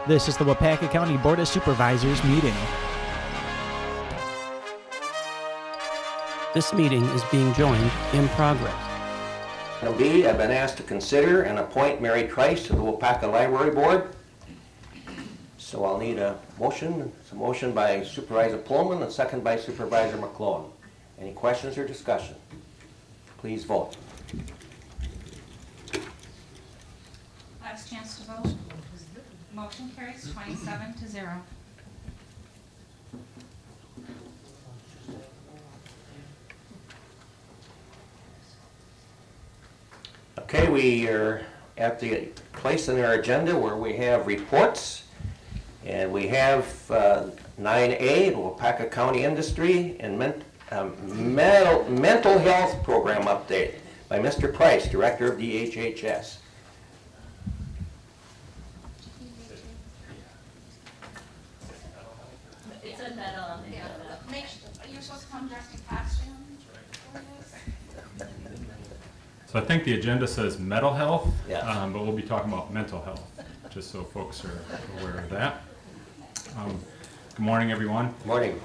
This is the Waupaca County Board of Supervisors meeting. This meeting is being joined in progress. Item B, I've been asked to consider and appoint Mary Trice to the Waupaca Library Board. So I'll need a motion. It's a motion by Supervisor Pullman and a second by Supervisor McClone. Any questions or discussion? Please vote. Last chance to vote. Motion carries 27-0. Okay, we are at the place in our agenda where we have reports, and we have 9A, the Waupaca County Industry and Mental Health Program Update by Mr. Price, Director of DHHS. It's a medal on the You're supposed to come dressed in costume. So I think the agenda says mental health, Yes. but we'll be talking about mental health, just so folks are aware of that. Good morning, everyone. Morning.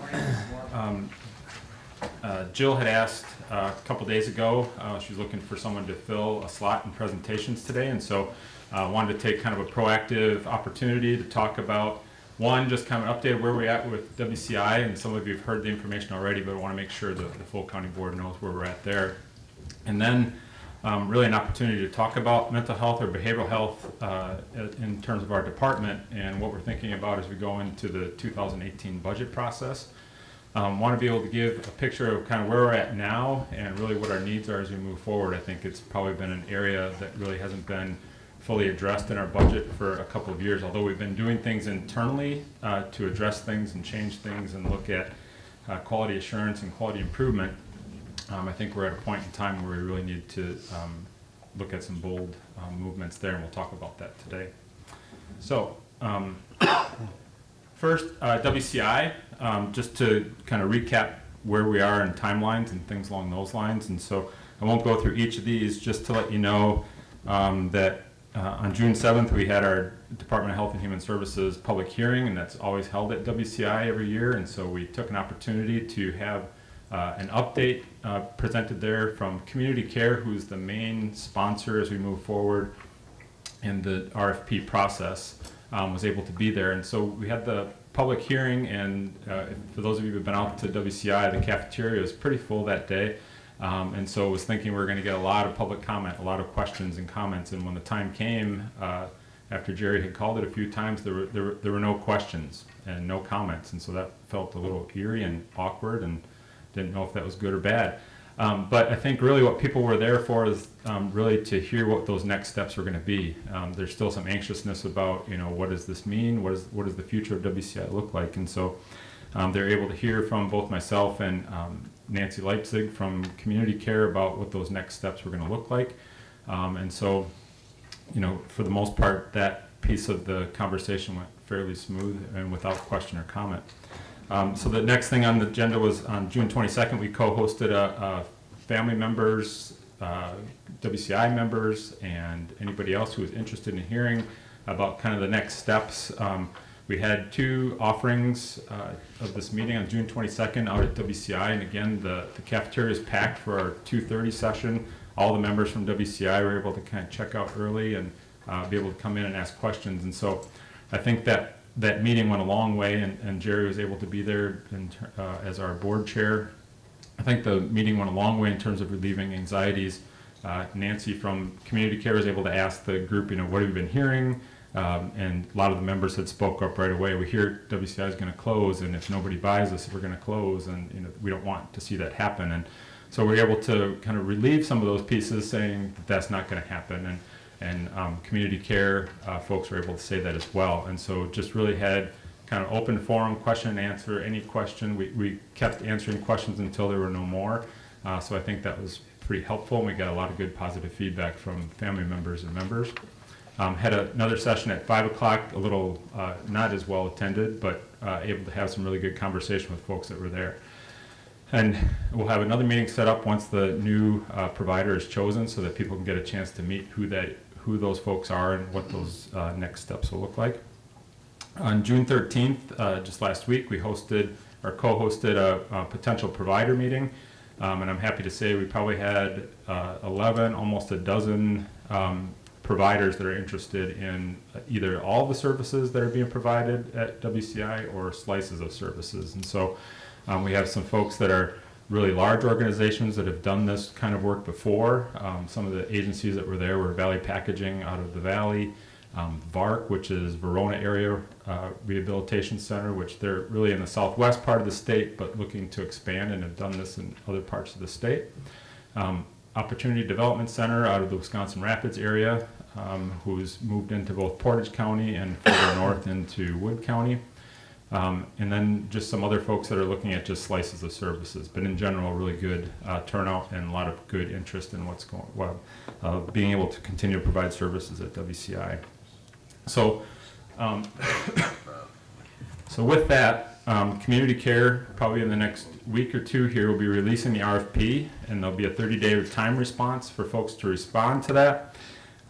Jill had asked a couple days ago, she was looking for someone to fill a slot in presentations today, and so wanted to take kind of a proactive opportunity to talk about, one, just kind of an update of where we're at with WCI, and some of you have heard the information already, but I want to make sure that the full county board knows where we're at there. And then really an opportunity to talk about mental health or behavioral health in terms of our department and what we're thinking about as we go into the 2018 budget process. Want to be able to give a picture of kind of where we're at now and really what our needs are as we move forward. I think it's probably been an area that really hasn't been fully addressed in our budget for a couple of years, although we've been doing things internally to address things and change things and look at quality assurance and quality improvement. I think we're at a point in time where we really need to look at some bold movements there, and we'll talk about that today. So first, WCI, just to kind of recap where we are in timelines and things along those lines. And so I won't go through each of these, just to let you know that on June 7th, we had our Department of Health and Human Services public hearing, and that's always held at WCI every year. And so we took an opportunity to have an update presented there from Community Care, who's the main sponsor as we move forward in the RFP process, was able to be there. And so we had the public hearing, and for those of you who have been out to WCI, the cafeteria was pretty full that day. And so I was thinking we were going to get a lot of public comment, a lot of questions and comments. And when the time came, after Jerry had called it a few times, there were no questions and no comments. And so that felt a little eerie and awkward, and didn't know if that was good or bad. But I think really what people were there for is really to hear what those next steps were going to be. There's still some anxiousness about, what does this mean? What does the future of WCI look like? And so they're able to hear from both myself and Nancy Leipzig from Community Care about what those next steps were going to look like. And so, for the most part, that piece of the conversation went fairly smooth and without question or comment. So the next thing on the agenda was on June 22nd, we co-hosted a family members, WCI members, and anybody else who was interested in hearing about kind of the next steps. We had two offerings of this meeting on June 22nd out at WCI, and again, the cafeteria is packed for our 2:30 session. All the members from WCI were able to kind of check out early and be able to come in and ask questions. And so I think that meeting went a long way, and Jerry was able to be there as our board chair. I think the meeting went a long way in terms of relieving anxieties. Nancy from Community Care was able to ask the group, what have you been hearing? And a lot of the members had spoke up right away. We hear WCI is going to close, and if nobody buys us, we're going to close, and we don't want to see that happen. And so we're able to kind of relieve some of those pieces, saying that that's not going to happen. And Community Care folks were able to say that as well. And so just really had kind of open forum, question and answer, any question. We kept answering questions until there were no more. So I think that was pretty helpful, and we got a lot of good positive feedback from family members and members. Had another session at 5 o'clock, a little not as well attended, but able to have some really good conversation with folks that were there. And we'll have another meeting set up once the new provider is chosen, so that people can get a chance to meet who those folks are and what those next steps will look like. On June 13th, just last week, we hosted or co-hosted a potential provider meeting, and I'm happy to say we probably had 11, almost a dozen providers that are interested in either all the services that are being provided at WCI or slices of services. And so we have some folks that are really large organizations that have done this kind of work before. Some of the agencies that were there were Valley Packaging out of the Valley, VARC, which is Verona Area Rehabilitation Center, which they're really in the southwest part of the state, but looking to expand and have done this in other parts of the state. Opportunity Development Center out of the Wisconsin Rapids area, who's moved into both Portage County and further north into Wood County. And then just some other folks that are looking at just slices of services, but in general, really good turnout and a lot of good interest in what's going, being able to continue to provide services at WCI. So, so with that, community care, probably in the next week or two here, will be releasing the RFP, and there'll be a 30-day time response for folks to respond to that.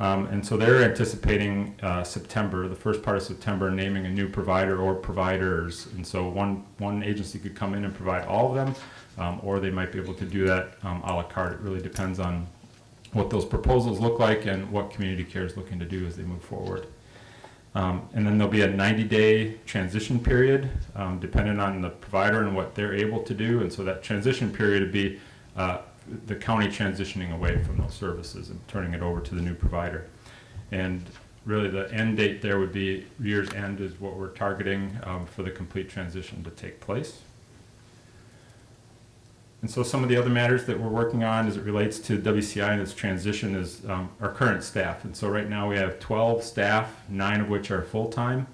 And so they're anticipating September, the first part of September, naming a new provider or providers. And so one agency could come in and provide all of them, or they might be able to do that a la carte. It really depends on what those proposals look like and what community care is looking to do as they move forward. And then there'll be a 90-day transition period, depending on the provider and what they're able to do. And so that transition period would be the county transitioning away from those services and turning it over to the new provider. And really the end date there would be year's end is what we're targeting for the complete transition to take place. And so some of the other matters that we're working on as it relates to WCI and its transition is our current staff. And so right now we have 12 staff, 9 of which are full-time,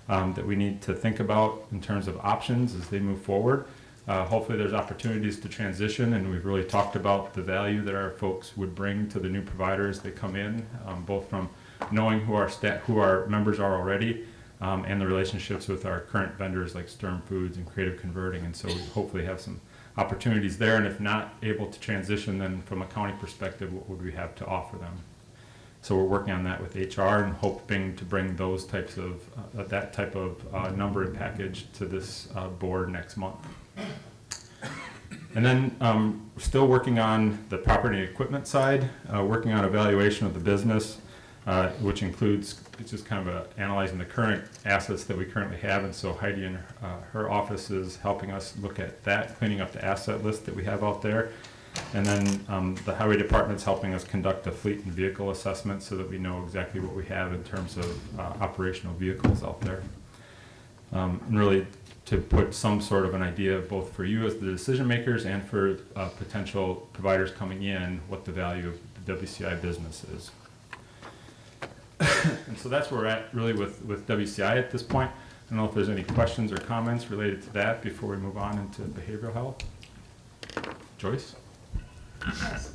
that we need to think about in terms of options as they move forward. Hopefully there's opportunities to transition, and we've really talked about the value that our folks would bring to the new providers as they come in, both from knowing who our members are already, and the relationships with our current vendors like Sturm Foods and Creative Converting. And so we hopefully have some opportunities there, and if not able to transition, then from a county perspective, what would we have to offer them? So we're working on that with HR and hoping to bring those types of, that type of number and package to this board next month. And then we're still working on the property and equipment side, working on evaluation of the business, which includes just kind of analyzing the current assets that we currently have. And so Heidi and her office is helping us look at that, cleaning up the asset list that we have out there. And then the highway department's helping us conduct a fleet and vehicle assessment so that we know exactly what we have in terms of operational vehicles out there. And really to put some sort of an idea both for you as the decision makers and for potential providers coming in, what the value of the WCI business is. And so that's where we're at really with WCI at this point. I don't know if there's any questions or comments related to that before we move on into behavioral health. Joyce? Yes.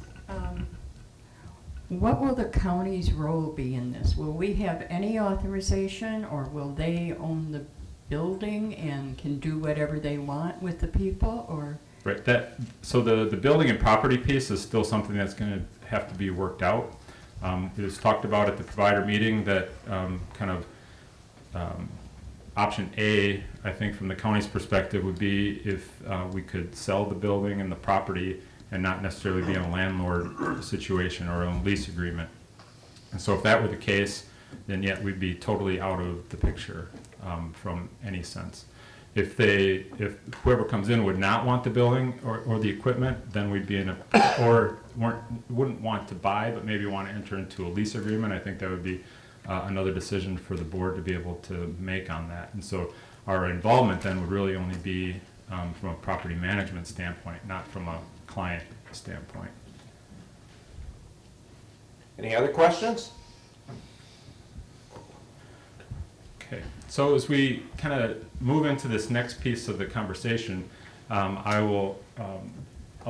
What will the county's role be in this? Will we have any authorization, or will they own the building and can do whatever they want with the people, or? Right. So the building and property piece is still something that's going to have to be worked out. It was talked about at the provider meeting that option A, I think from the county's perspective, would be if we could sell the building and the property and not necessarily be in a landlord situation or a lease agreement. And so if that were the case, then yet we'd be totally out of the picture from any sense. If whoever comes in would not want the building or the equipment, then we'd be in a, or wouldn't want to buy, but maybe want to enter into a lease agreement. I think that would be another decision for the board to be able to make on that. And so our involvement then would really only be from a property management standpoint, not from a client standpoint. Any other questions? Okay, so as we kind of move into this next piece of the conversation, I'll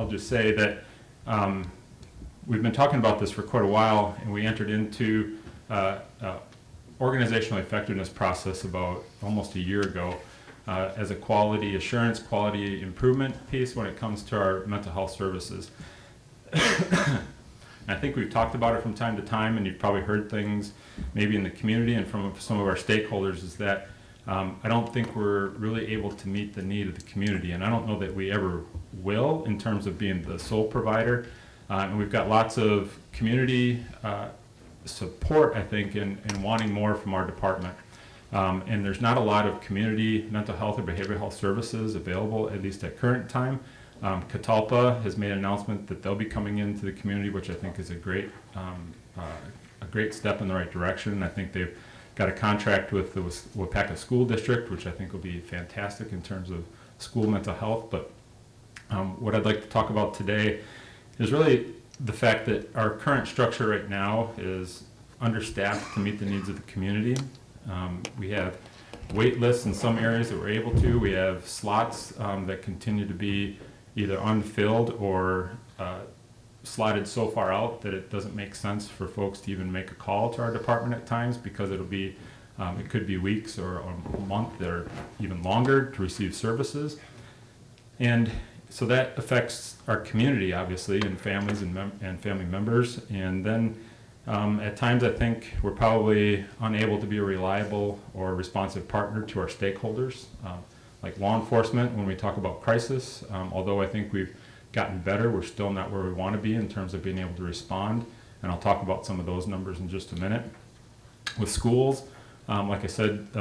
just say that we've been talking about this for quite a while, and we entered into organizational effectiveness process about almost a year ago as a quality assurance, quality improvement piece when it comes to our mental health services. I think we've talked about it from time to time, and you've probably heard things maybe in the community and from some of our stakeholders, is that I don't think we're really able to meet the need of the community, and I don't know that we ever will in terms of being the sole provider. And we've got lots of community support, I think, in wanting more from our department. And there's not a lot of community mental health or behavioral health services available, at least at current time. Catalpa has made an announcement that they'll be coming into the community, which I think is a great step in the right direction. I think they've got a contract with the Waupaca School District, which I think will be fantastic in terms of school mental health. But what I'd like to talk about today is really the fact that our current structure right now is understaffed to meet the needs of the community. We have wait lists in some areas that we're able to. We have slots that continue to be either unfilled or slotted so far out that it doesn't make sense for folks to even make a call to our department at times, because it'll be, it could be weeks or a month or even longer to receive services. And so that affects our community, obviously, and families and family members. And then at times I think we're probably unable to be a reliable or responsive partner to our stakeholders, like law enforcement when we talk about crisis. Although I think we've gotten better, we're still not where we want to be in terms of being able to respond. And I'll talk about some of those numbers in just a minute. With schools, like I said,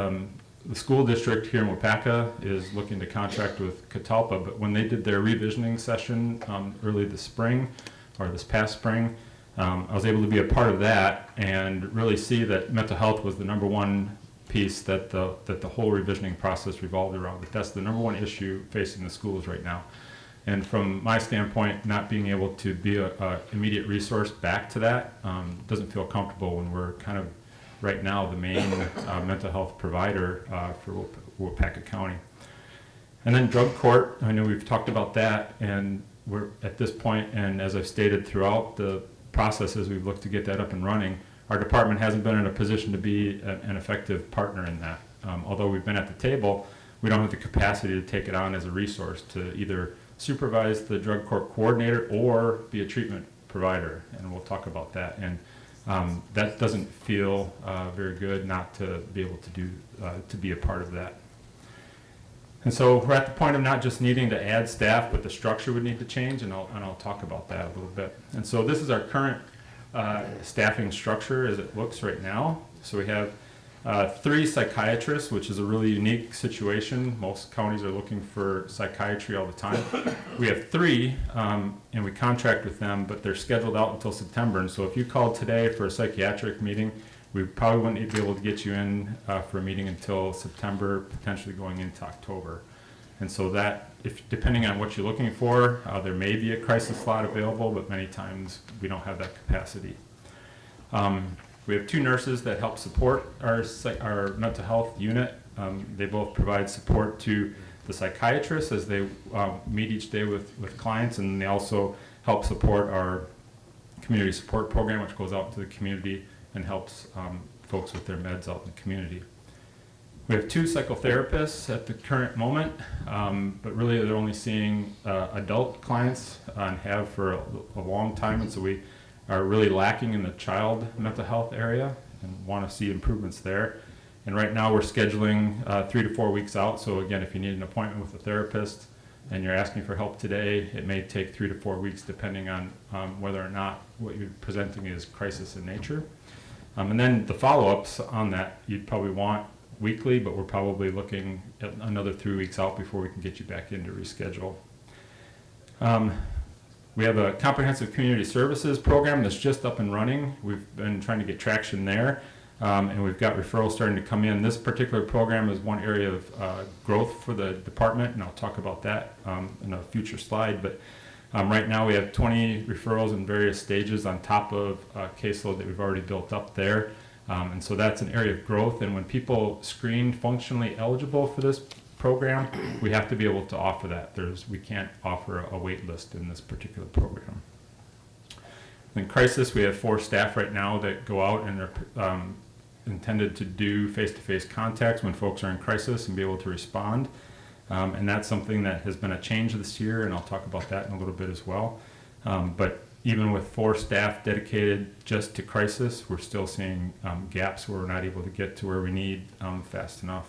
the school district here in Waupaca is looking to contract with Catalpa, but when they did their revisioning session early this spring, or this past spring, I was able to be a part of that and really see that mental health was the number one piece that the whole revisioning process revolved around. That that's the number one issue facing the schools right now. And from my standpoint, not being able to be an immediate resource back to that doesn't feel comfortable when we're kind of right now the main mental health provider for Waupaca County. And then drug court, I know we've talked about that, and we're at this point, and as I've stated throughout the process as we've looked to get that up and running, our department hasn't been in a position to be an effective partner in that. Although we've been at the table, we don't have the capacity to take it on as a resource to either supervise the drug court coordinator or be a treatment provider, and we'll talk about that. And that doesn't feel very good not to be able to do to be a part of that. And so we're at the point of not just needing to add staff, but the structure would need to change, and I'll talk about that a little bit. And so this is our current staffing structure as it looks right now. So we have 3 psychiatrists, which is a really unique situation. Most counties are looking for psychiatry all the time. We have 3, and we contract with them, but they're scheduled out until September. And so if you called today for a psychiatric meeting, we probably wouldn't be able to get you in for a meeting until September, potentially going into October. And so that, if depending on what you're looking for, there may be a crisis slot available, but many times we don't have that capacity. We have 2 nurses that help support our mental health unit. They both provide support to the psychiatrists as they meet each day with clients, and they also help support our community support program, which goes out to the community and helps folks with their meds out in the community. We have 2 psychotherapists at the current moment, but really they're only seeing adult clients and have for a long time, and so we are really lacking in the child mental health area and want to see improvements there. And right now we're scheduling 3 to 4 weeks out, so again, if you need an appointment with a therapist and you're asking for help today, it may take 3 to 4 weeks depending on whether or not what you're presenting is crisis in nature. And then the follow-ups on that you'd probably want weekly, but we're probably looking at another 3 weeks out before we can get you back in to reschedule. We have a comprehensive community services program that's just up and running. We've been trying to get traction there, and we've got referrals starting to come in. This particular program is one area of growth for the department, and I'll talk about that in a future slide. But right now we have 20 referrals in various stages on top of a caseload that we've already built up there. And so that's an area of growth, and when people screen functionally eligible for this program, we have to be able to offer that. We can't offer a wait list in this particular program. In crisis, we have 4 staff right now that go out and are intended to do face-to-face contacts when folks are in crisis and be able to respond. And that's something that has been a change this year, and I'll talk about that in a little bit as well. But even with 4 staff dedicated just to crisis, we're still seeing gaps where we're not able to get to where we need fast enough.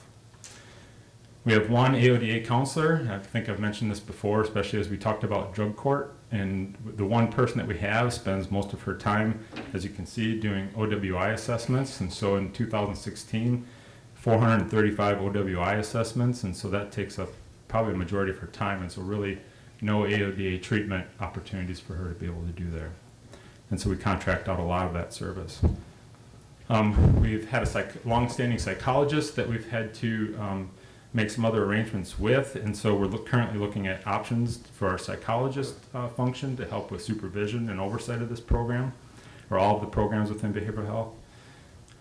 We have one AODA counselor. I think I've mentioned this before, especially as we talked about drug court. And the one person that we have spends most of her time, as you can see, doing OWI assessments. And so in 2016, 435 OWI assessments. And so that takes up probably a majority of her time. And so really no AODA treatment opportunities for her to be able to do there. And so we contract out a lot of that service. We've had a long-standing psychologist that we've had to make some other arrangements with, and so we're currently looking at options for our psychologist function to help with supervision and oversight of this program, or all of the programs within behavioral health.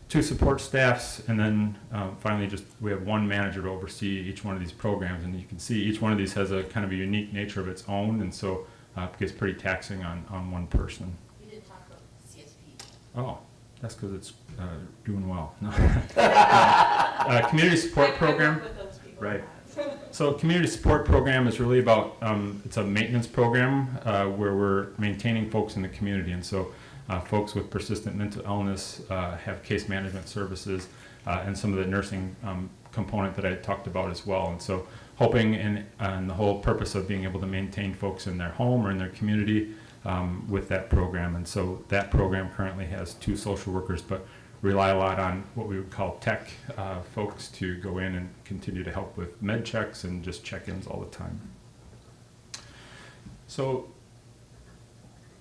2 support staffs, and then finally we have 1 manager to oversee each one of these programs, and you can see each one of these has a kind of a unique nature of its own, and so it gets pretty taxing on one person. We didn't talk about CSP. Oh, that's because it's doing well. Community support program. Right. So community support program is really about, it's a maintenance program where we're maintaining folks in the community. And so folks with persistent mental illness have case management services and some of the nursing component that I talked about as well. And so hoping and the whole purpose of being able to maintain folks in their home or in their community with that program. And so that program currently has 2 social workers, but rely a lot on what we would call tech folks to go in and continue to help with med checks and just check-ins all the time. So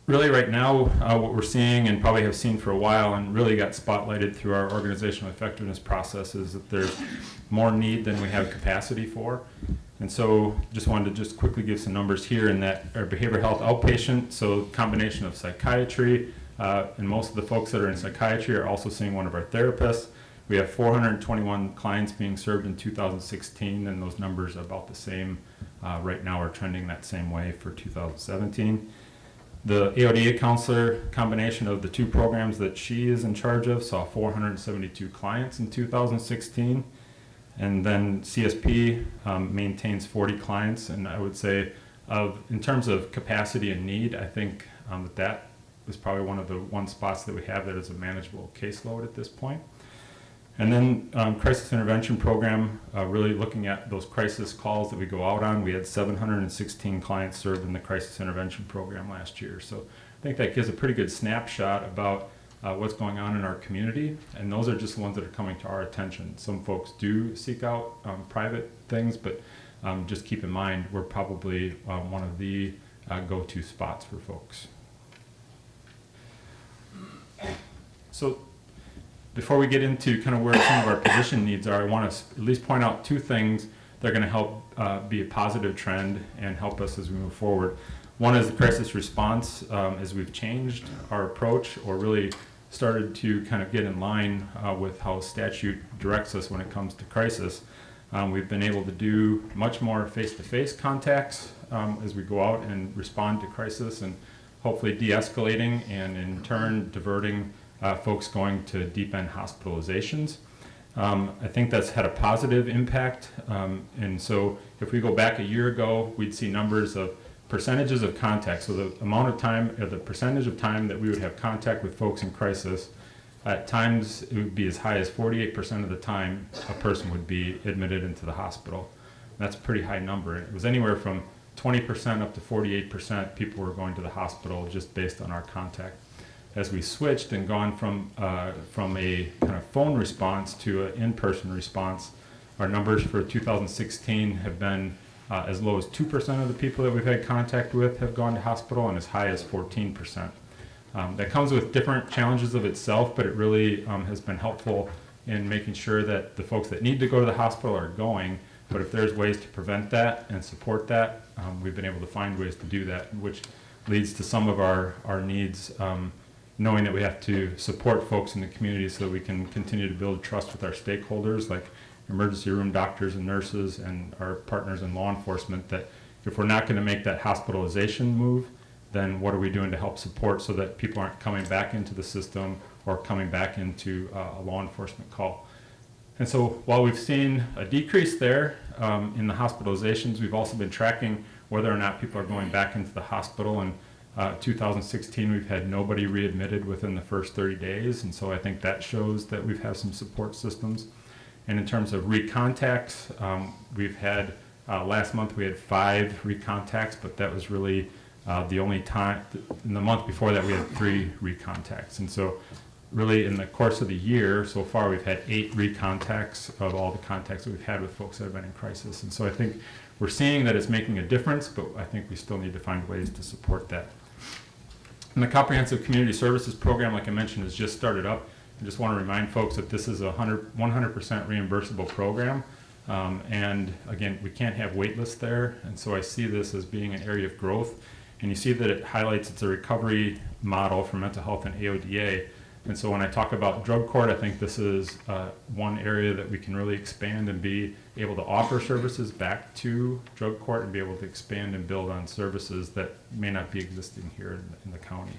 really right now what we're seeing, and probably have seen for a while, and really got spotlighted through our organizational effectiveness process, is that there's more need than we have capacity for. And so just wanted to quickly give some numbers here in that our behavioral health outpatient, so combination of psychiatry, and most of the folks that are in psychiatry are also seeing one of our therapists. We have 421 clients being served in 2016, and those numbers are about the same. Right now are trending that same way for 2017. The AODA counselor, combination of the 2 programs that she is in charge of, saw 472 clients in 2016. And then CSP maintains 40 clients, and I would say in terms of capacity and need, I think that is probably one of the spots that we have that is a manageable caseload at this point. And then crisis intervention program, really looking at those crisis calls that we go out on. We had 716 clients served in the crisis intervention program last year. So I think that gives a pretty good snapshot about what's going on in our community. And those are just the ones that are coming to our attention. Some folks do seek out private things, but just keep in mind we're probably one of the go-to spots for folks. So before we get into kind of where some of our position needs are, I want to at least point out 2 things that are going to help be a positive trend and help us as we move forward. One is the crisis response. As we've changed our approach, or really started to kind of get in line with how statute directs us when it comes to crisis, we've been able to do much more face-to-face contacts as we go out and respond to crisis, and hopefully de-escalating and in turn diverting folks going to deep end hospitalizations. I think that's had a positive impact, and so if we go back a year ago, we'd see numbers of percentages of contact, so the amount of time, or the percentage of time that we would have contact with folks in crisis. At times it would be as high as 48% of the time a person would be admitted into the hospital. That's a pretty high number. It was anywhere from 20% up to 48% people were going to the hospital just based on our contact. As we switched and gone from a kind of phone response to an in-person response, our numbers for 2016 have been as low as 2% of the people that we've had contact with have gone to hospital, and as high as 14%. That comes with different challenges of itself, but it really has been helpful in making sure that the folks that need to go to the hospital are going. But if there's ways to prevent that and support that, we've been able to find ways to do that, which leads to some of our needs, knowing that we have to support folks in the community so that we can continue to build trust with our stakeholders, like emergency room doctors and nurses and our partners in law enforcement, that if we're not going to make that hospitalization move, then what are we doing to help support so that people aren't coming back into the system or coming back into a law enforcement call. And so while we've seen a decrease there in the hospitalizations, we've also been tracking whether or not people are going back into the hospital. And 2016, we've had nobody readmitted within the first 30 days. And so I think that shows that we've had some support systems. And in terms of recontacts, we've had, last month we had 5 recontacts, but that was really the only time. In the month before that, we had 3 recontacts. And so really in the course of the year, so far we've had 8 recontacts of all the contacts that we've had with folks that have been in crisis. And so I think we're seeing that it's making a difference, but I think we still need to find ways to support that. And the Comprehensive Community Services Program, like I mentioned, has just started up. I just want to remind folks that this is a 100% reimbursable program. And again, we can't have wait lists there. And so I see this as being an area of growth. And you see that it highlights it's a recovery model for mental health and AODA. And so when I talk about drug court, I think this is one area that we can really expand and be able to offer services back to drug court and be able to expand and build on services that may not be existing here in the county.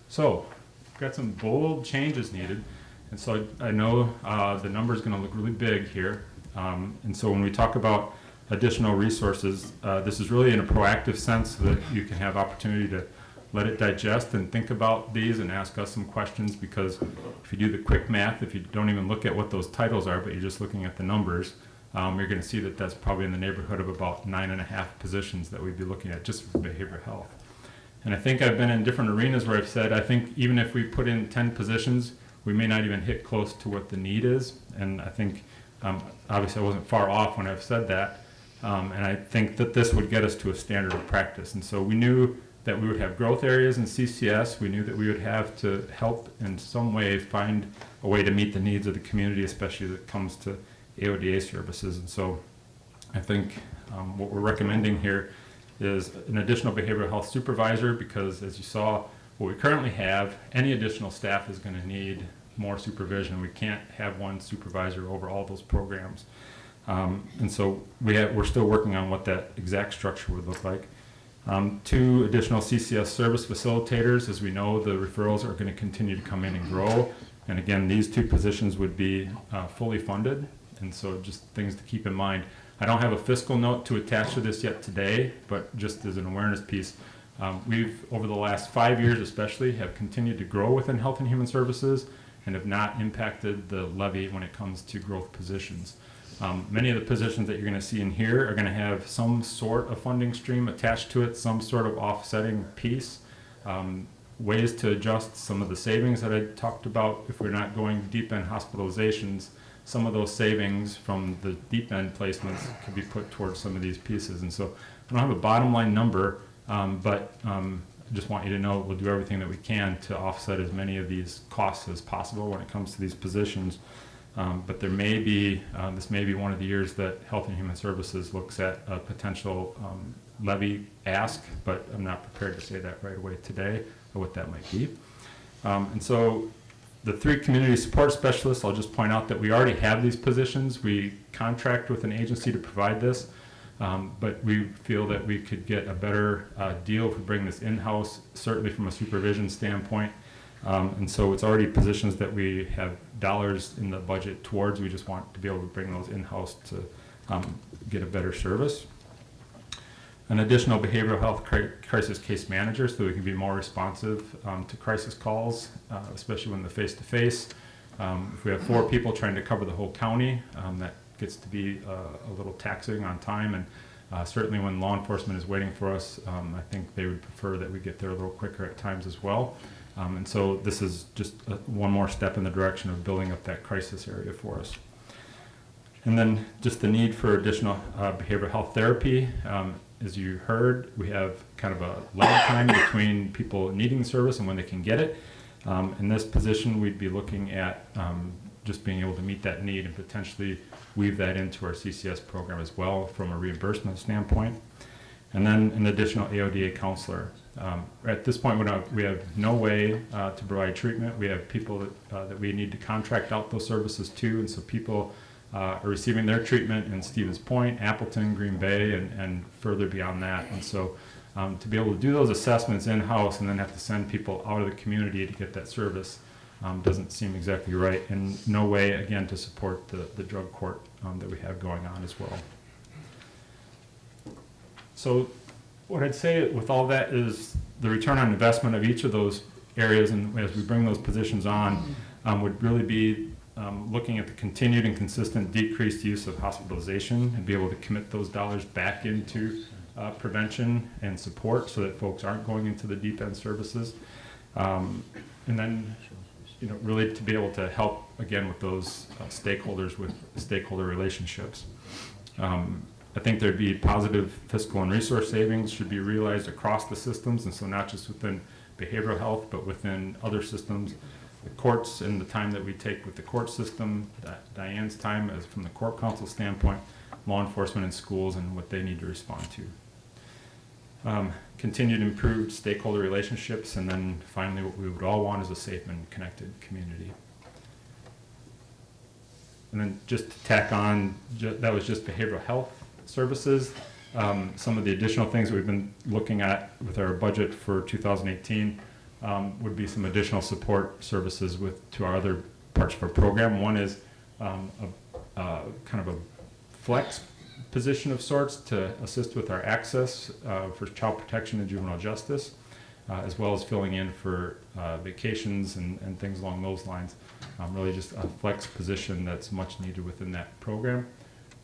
So we've got some bold changes needed. And so I know the number is going to look really big here. And so when we talk about additional resources, this is really in a proactive sense so that you can have opportunity to let it digest and think about these and ask us some questions, because if you do the quick math, if you don't even look at what those titles are, but you're just looking at the numbers, you're going to see that that's probably in the neighborhood of about 9.5 positions that we'd be looking at just for behavioral health. And I think I've been in different arenas where I've said, I think even if we put in 10 positions, we may not even hit close to what the need is. And I think, obviously I wasn't far off when I've said that. And I think that this would get us to a standard of practice. And so we knew that we would have growth areas in CCS. We knew that we would have to help in some way find a way to meet the needs of the community, especially when it comes to AODA services. And so I think what we're recommending here is an additional behavioral health supervisor, because as you saw, what we currently have, any additional staff is going to need more supervision. We can't have one supervisor over all those programs. And so we're still working on what that exact structure would look like. 2 additional CCS service facilitators. As we know, the referrals are going to continue to come in and grow. And again, these 2 positions would be fully funded. And so just things to keep in mind. I don't have a fiscal note to attach to this yet today, but just as an awareness piece, we've, over the last 5 years especially, have continued to grow within Health and Human Services and have not impacted the levy when it comes to growth positions. Many of the positions that you're going to see in here are going to have some sort of funding stream attached to it, some sort of offsetting piece, ways to adjust some of the savings that I talked about. If we're not going deep end hospitalizations, some of those savings from the deep end placements can be put towards some of these pieces. And so I don't have a bottom line number, but I just want you to know we'll do everything that we can to offset as many of these costs as possible when it comes to these positions. But there may be, this may be one of the years that Health and Human Services looks at a potential levy ask, but I'm not prepared to say that right away today, or what that might be. And so the 3 community support specialists, I'll just point out that we already have these positions. We contract with an agency to provide this, but we feel that we could get a better deal if we bring this in-house, certainly from a supervision standpoint. And so it's already positions that we have dollars in the budget towards. We just want to be able to bring those in-house to get a better service. An additional behavioral health crisis case manager, so we can be more responsive to crisis calls, especially when the face-to-face. If we have 4 people trying to cover the whole county, that gets to be a little taxing on time. And certainly when law enforcement is waiting for us, I think they would prefer that we get there a little quicker at times as well. And so this is just one more step in the direction of building up that crisis area for us. And then just the need for additional behavioral health therapy. As you heard, we have kind of a lag time between people needing service and when they can get it. In this position, we'd be looking at just being able to meet that need and potentially weave that into our CCS program as well from a reimbursement standpoint. And then an additional AODA counselor. At this point, we have no way to provide treatment. We have people that we need to contract out those services to, and so people are receiving their treatment in Stevens Point, Appleton, Green Bay, and further beyond that. And so to be able to do those assessments in-house and then have to send people out of the community to get that service doesn't seem exactly right, and no way, again, to support the drug court that we have going on as well. So what I'd say with all that is the return on investment of each of those areas, and as we bring those positions on, would really be looking at the continued and consistent decreased use of hospitalization and be able to commit those dollars back into prevention and support so that folks aren't going into the deep end services. And then, really to be able to help again with those stakeholders with stakeholder relationships. I think there'd be positive fiscal and resource savings should be realized across the systems, and so not just within behavioral health, but within other systems. The courts and the time that we take with the court system, Diane's time as from the court counsel standpoint, law enforcement and schools and what they need to respond to. Continued improved stakeholder relationships, and then finally what we would all want is a safe and connected community. And then just to tack on, that was just behavioral health services. Some of the additional things we've been looking at with our budget for 2018 would be some additional support services to our other parts of our program. One is kind of a flex position of sorts to assist with our access for child protection and juvenile justice, as well as filling in for vacations and things along those lines. Really just a flex position that's much needed within that program.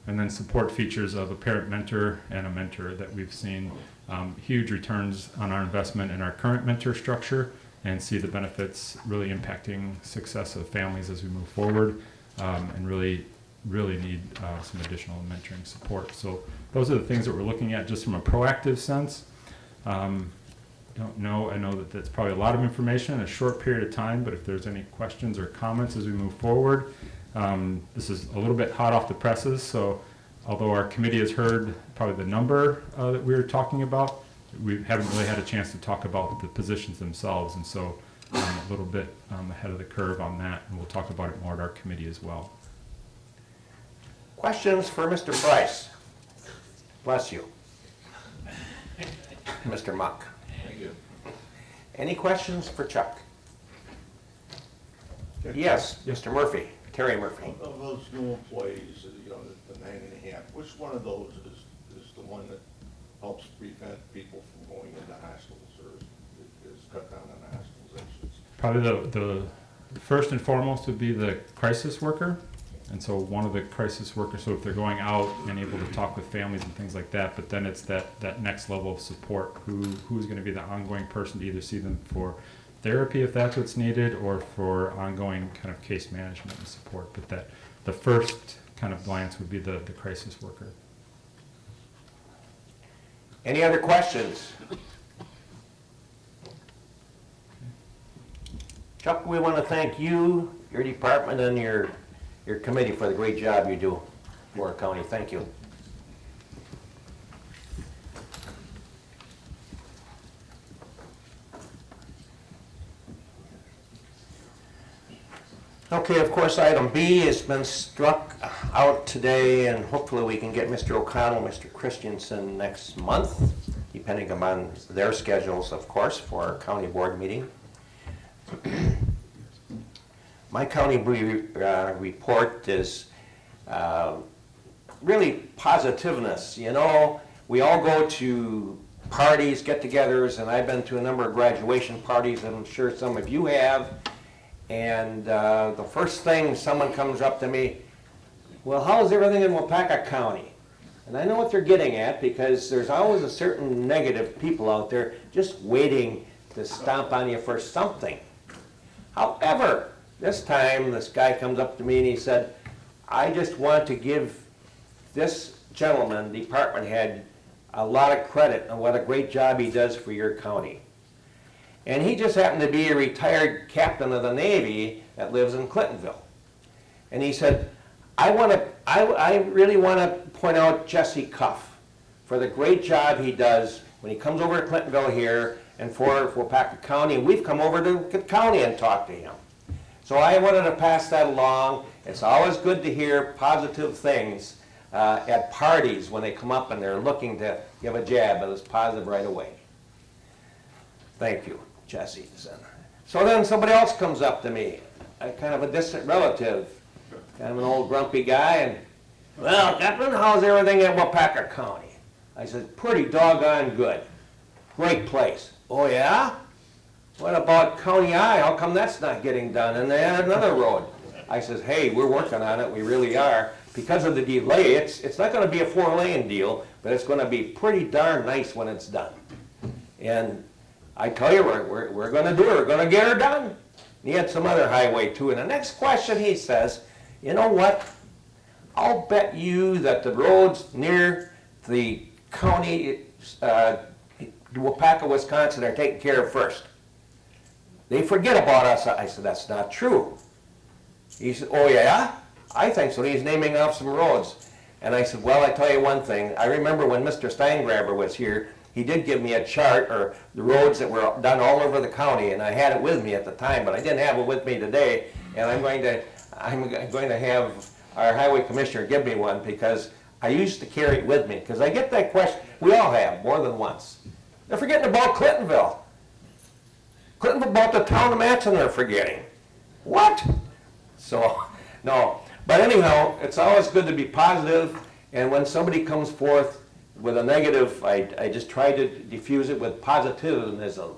And then support features of a parent mentor and a mentor that we've seen huge returns on our investment in our current mentor structure, and see the benefits really impacting success of families as we move forward, and really need some additional mentoring support. So those are the things that we're looking at just from a proactive sense. I know that that's probably a lot of information in a short period of time, but if there's any questions or comments as we move forward, this is a little bit hot off the presses, so although our committee has heard probably the number that we were talking about, we haven't really had a chance to talk about the positions themselves, and so a little bit ahead of the curve on that, and we'll talk about it more at our committee as well. Questions for Mr. Price? Bless you. Mr. Muck. Thank you. Any questions for Chuck? Yes, Mr. Murphy, Terry Murphy. Of those new employees, the 9.5, which one of those is the one that helps prevent people from going into hospitals, or is cut down on hospitalizations? Probably the first and foremost would be the crisis worker. And so one of the crisis workers, so if they're going out and able to talk with families and things like that, but then it's that next level of support, who's going to be the ongoing person to either see them for therapy if that's what's needed, or for ongoing kind of case management and support. But that the first kind of glance would be the crisis worker. Any other questions? Chuck, we want to thank you, your department, and your committee for the great job you do for our county. Thank you. Okay, of course, item B has been struck out today, and hopefully we can get Mr. O'Connell, Mr. Christensen next month, depending upon their schedules, of course, for our county board meeting. My county report is really positiveness. You know, we all go to parties, get-togethers, and I've been to a number of graduation parties, and I'm sure some of you have. And the first thing someone comes up to me, well, how's everything in Waupaca County? And I know what they're getting at, because there's always a certain negative people out there just waiting to stomp on you for something. However, this time this guy comes up to me and he said, I just want to give this gentleman, department head, a lot of credit on what a great job he does for your county. And he just happened to be a retired captain of the Navy that lives in Clintonville. And he said, I really want to point out Jesse Cuff for the great job he does when he comes over to Clintonville here and for Waupaca County. We've come over to the county and talked to him. So I wanted to pass that along. It's always good to hear positive things at parties when they come up and they're looking to give a jab, but it's positive right away. Thank you, Jesse. So then somebody else comes up to me, kind of a distant relative, kind of an old grumpy guy, and, well, Captain, how's everything in Waupaca County? I said, pretty doggone good. Great place. Oh, yeah? What about County I? How come that's not getting done? And they had another road. I says, hey, we're working on it, we really are. Because of the delay, it's not gonna be a 4-lane deal, but it's gonna be pretty darn nice when it's done. And I tell you, we're gonna do it, we're gonna get her done. He had some other highway too. And the next question he says, you know what? I'll bet you that the roads near the county, Waupaca, Wisconsin are taken care of first. They forget about us. I said, that's not true. He said, oh yeah? I think so. He's naming off some roads. And I said, well, I tell you one thing. I remember when Mr. Steingraber was here, he did give me a chart or the roads that were done all over the county, and I had it with me at the time, but I didn't have it with me today. And I'm going to have our highway commissioner give me one, because I used to carry it with me, because I get that question. We all have, more than once. They're forgetting about Clintonville. Clintonville, about the town of Matson, they're forgetting. What? So, no. But anyhow, it's always good to be positive, and when somebody comes forth with a negative, I just try to diffuse it with positivism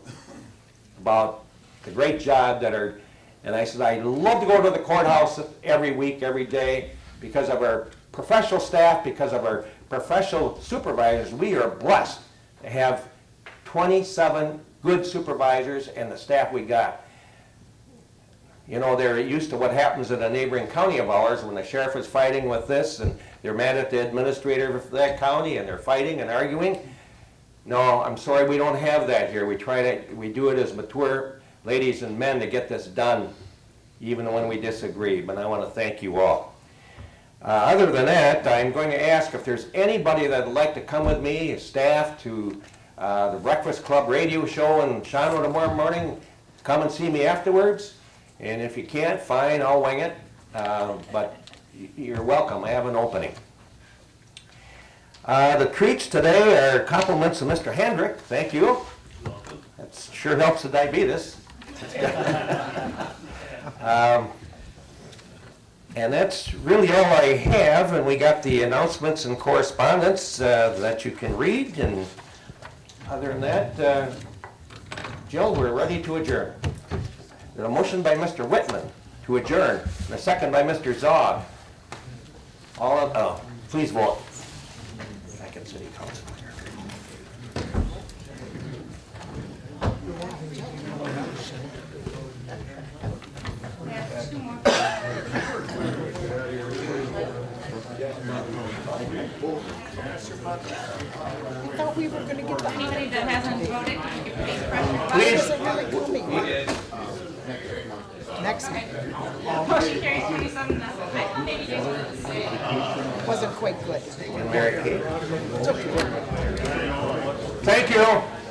about the great job that are, and I said, I love to go to the courthouse every week, every day, because of our professional staff, because of our professional supervisors. We are blessed to have 27 good supervisors and the staff we got. You know, they're used to what happens in a neighboring county of ours when the sheriff is fighting with this, and they're mad at the administrator of that county, and they're fighting and arguing. No, I'm sorry, we don't have that here. We do it as mature ladies and men to get this done, even when we disagree. But I want to thank you all. Other than that, I'm going to ask if there's anybody that would like to come with me, staff, to the Breakfast Club radio show in Shawano tomorrow morning. Come and see me afterwards. And if you can't, fine, I'll wing it. But you're welcome. I have an opening. The treats today are compliments of Mr. Hendrick. Thank you. That sure helps the diabetes. And that's really all I have. And we got the announcements and correspondence that you can read. And other than that, Jill, we're ready to adjourn. There's a motion by Mr. Whitman to adjourn, and a second by Mr. Zog. Please vote. Second city council. I thought we were going to get the Anybody that hasn't voted, you can please press your button. Please. really coming. Next Motion carries 27 nothing. Maybe you want to say. wasn't quite good. And Mary Kate. Thank you.